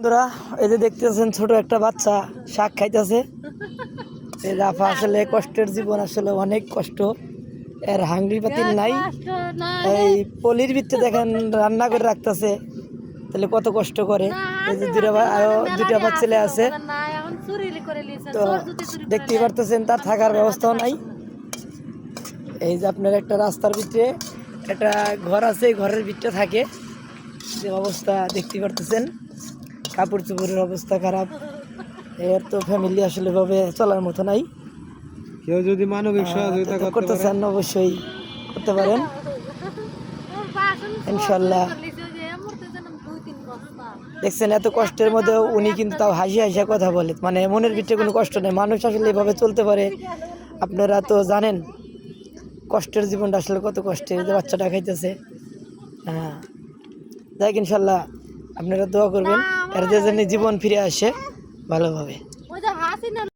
আপনারা এই যে দেখতেছেন ছোট একটা বাচ্চা শাক খাইতেছে। এই রাফা আসলে কষ্টের জীবন, আসলে অনেক কষ্ট। এর হাঙ্গি পাতিল নাই, এই পলির ভিতরে দেখেন রান্না করে রাখতেছে, তাহলে কত কষ্ট করে। এই যে আরো দুটা ছেলে আছে, তো দেখতেই পারতেছেন তার থাকার ব্যবস্থাও নাই। এই যে আপনার একটা রাস্তার ভিতরে একটা ঘর আছে, ঘরের ভিতরে থাকে, যে অবস্থা দেখতে পারতেছেন। কাপড় চোপড়ের অবস্থা খারাপ। এর তো ফ্যামিলি আসলে ভাবে চলার মতো নাই। কেউ যদি মানবিক সহযোগিতা করতে চান অবশ্যই করতে পারেন ইনশাল্লাহ। দেখছেন এত কষ্টের মধ্যেও উনি কিন্তু তাও হাসি হাসি কথা বলে, মানে মনের ভিতরে কোনো কষ্ট নেই। মানুষ আসলে এভাবে চলতে পারে, আপনারা তো জানেন কষ্টের জীবনটা আসলে কত কষ্টের। যে বাচ্চাটা খাইতেছে, হ্যাঁ যাই ইনশাল্লাহ আপনারা দোয়া করবেন এর যে জীবন ফিরে আসে ভালোভাবে।